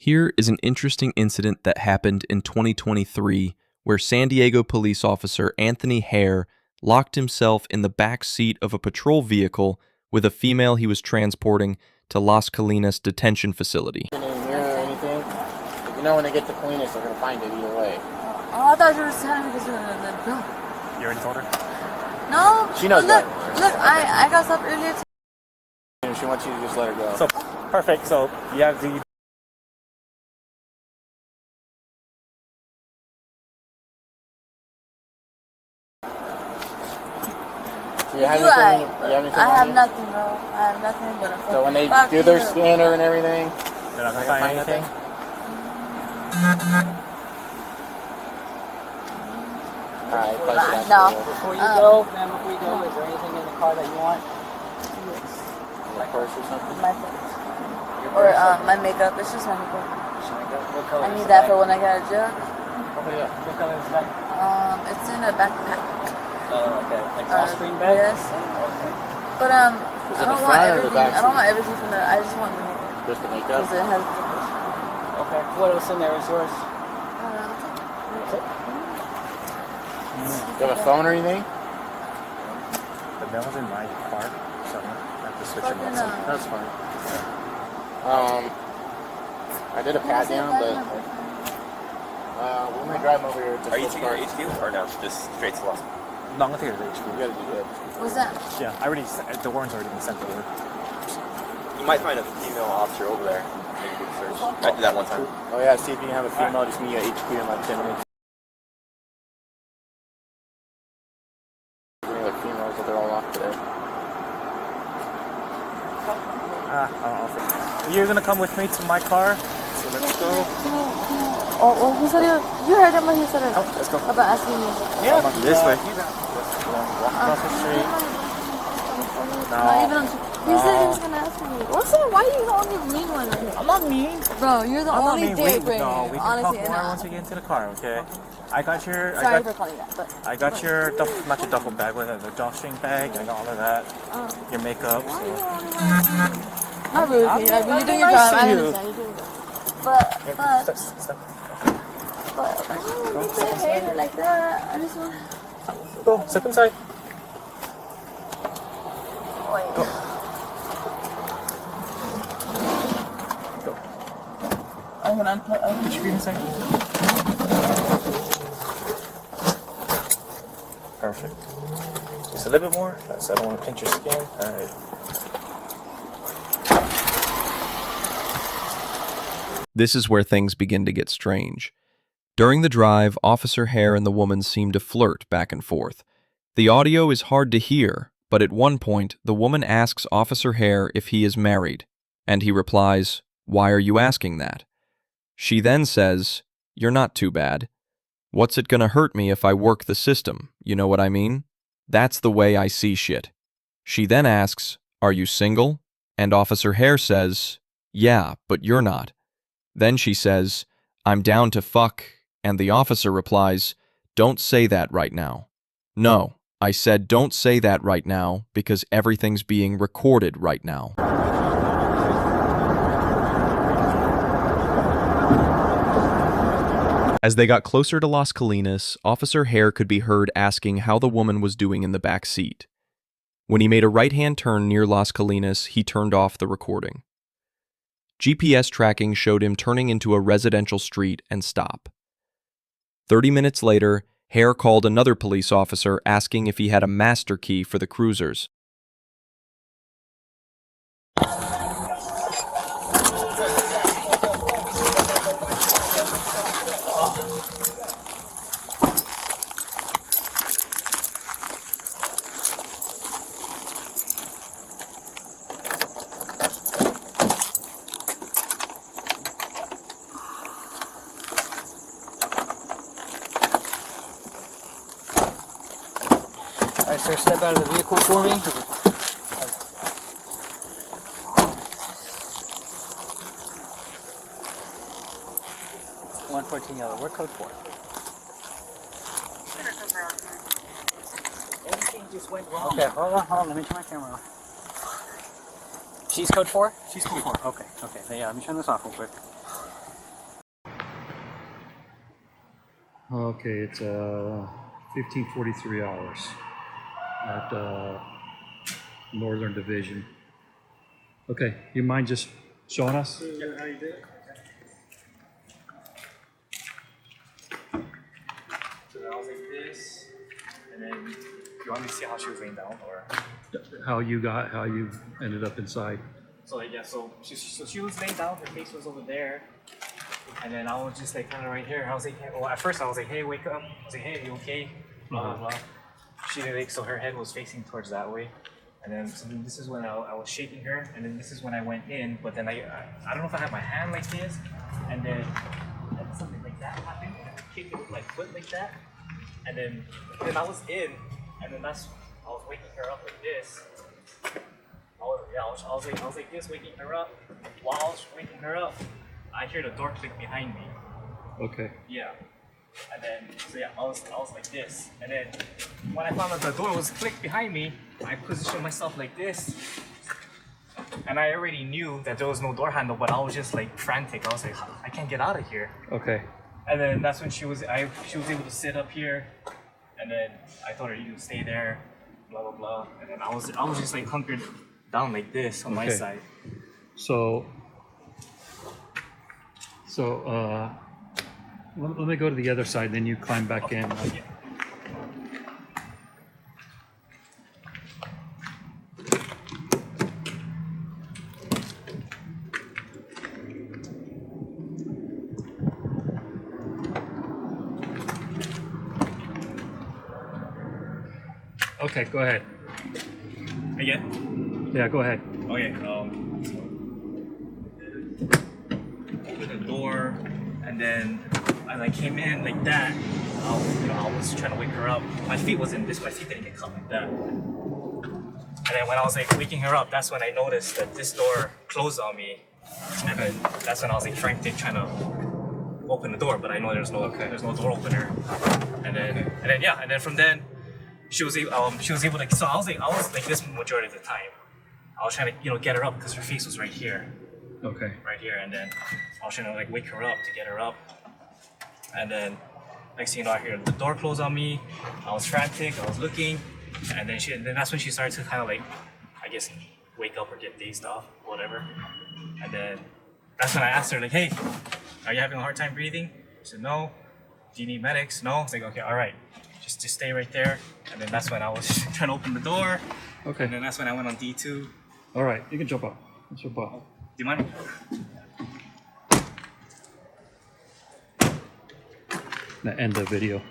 Here is an interesting incident that happened in 2023 where San Diego police officer Anthony Hare locked himself in the back seat of a patrol vehicle with a female he was transporting to Las Colinas detention facility. Or anything. You know when they get to Colinas, they're going to find it either way. Oh, I thought you were just telling me because you were in the bill. You already told her? No. She knows look, that. Look, I got stuff earlier. She wants you to just let her go. So, perfect. So, you have the... You have anything? I have nothing, bro. I have nothing but a phone. So when they do their scanner and everything, they're not going to find anything? Alright, no. Before you go, is there anything in the car that you want? My purse or something? My purse. Or my makeup. It's just my makeup. What color I is need the that bag? for when I get a job. Oh yeah. What color is that? It's in a backpack. Oh, okay. Like off-screen bag? Yes. Okay. But Is I it the don't want front or the everything. back I don't want everything from the. I just want the makeup. Just the makeup? Because it has. Okay. What else in there is yours? You have a phone or anything? The mail's in my car, so I have to switch it Fucking, out. That's fine. I did a pat down, but we're gonna drive over here. Are you taking our HQ or no? Just straight to Los? No, I'm going to take it to the HQ. You gotta do that. What's that? Yeah, I already... The warrant's already been sent over. You might find a female officer over there. Maybe do the search. I did that one time. Oh yeah, see if you can have a female. Just meet you at HQ in like 10 minutes. Like females, but they're all off today. I don't know. You're going to come with me to my car, so let's go. Oh, who said it? You heard him when he said it. Oh, let's go. About asking me. Yeah, this way. Walk across the street. Not even on. He said he was gonna ask me. What's up? Why are you the only mean one right here? I'm not mean. Bro, you're the I'm not only mean. dick Wait, right no, here. we can Honestly, talk more once we get into the car, okay? I got your... Sorry for calling that, but... I got your... Not your duffel bag, but the drawstring bag. I got all of that. Your makeup. So. Not really, I'm Peter. You're doing your nice job. to I you. understand. You're doing your job. But... Step. I don't need to hate it like that. I just want... Go, step inside. Wait. Go. I'm gonna unplug. Put your feet inside. Perfect. Just a little bit more. So I don't want to pinch your skin. Alright. This is where things begin to get strange. During the drive, Officer Hare and the woman seem to flirt back and forth. The audio is hard to hear, but at one point, the woman asks Officer Hare if he is married, and he replies, "Why are you asking that?" She then says, "You're not too bad. What's it gonna hurt me if I work the system, you know what I mean? That's the way I see shit." She then asks, "Are you single?" And Officer Hare says, "Yeah, but you're not." Then she says, "I'm down to fuck," and the officer replies, "Don't say that right now." "No, I said don't say that right now because everything's being recorded right now." As they got closer to Las Colinas, Officer Hare could be heard asking how the woman was doing in the back seat. When he made a right-hand turn near Las Colinas, he turned off the recording. GPS tracking showed him turning into a residential street and stop. 30 minutes later, Hare called another police officer asking if he had a master key for the cruisers. Alright, sir, step out of the vehicle for me. 114 yellow. We're code 4. Everything just went wrong. Okay, hold on. Let me turn my camera off. She's code 4? She's code 4. Okay. Yeah, let me turn this off real quick. Okay, it's 15:43 hours at Northern Division. Okay, you mind just showing us? Yeah, how you did it? So then I was like this, and then you want me to see how she was laying down, or? How you ended up inside? So like, yeah, so she was laying down, her face was over there, and then I was just like kind of right here. I was like, hey, well, at first I was like, hey, wake up. I was like, hey, you okay? Blah blah blah. She did like, so her head was facing towards that way, and then so this is when I was shaking her, and then this is when I went in. But then I don't know if I had my hand like this, and then something like that happened, and I kicked it with my foot like that, and then I was in, and then I was waking her up like this. I was like this, waking her up. While I was waking her up, I hear the door click behind me. Okay. Yeah. And then, so yeah, I was like this. And then, when I found out the door was clicked behind me, I positioned myself like this. And I already knew that there was no door handle, but I was just like frantic. I was like, I can't get out of here. Okay. And then that's when she was able to sit up here. And then I told her, you can stay there, blah, blah, blah. And then I was just like hunkered down like this on my side. So let me go to the other side, then you climb back in. Yeah. Okay, go ahead. Again? Yeah, go ahead. Okay, open the door, and then as I came in like that, I was trying to wake her up. My feet wasn't this, my feet didn't get caught like that. And then when I was like waking her up, that's when I noticed that this door closed on me. And then that's when I was like frantic trying to open the door, but I know there's no door opener. And then from then she was able to. So I was like this majority of the time. I was trying to get her up because her face was right here. Okay. Right here, and then I was trying to like wake her up to get her up. And then next thing you know, I hear the door close on me. I was frantic. I was looking, and then that's when she started to kind of like, I guess, wake up or get dazed off, whatever. And then that's when I asked her like, hey, are you having a hard time breathing? She said no. Do you need medics? No. I was like, okay, all right. Just stay right there. And then that's when I was trying to open the door. Okay. And then that's when I went on D2. All right, you can jump up. Let's jump up. Do you mind? Now end the video.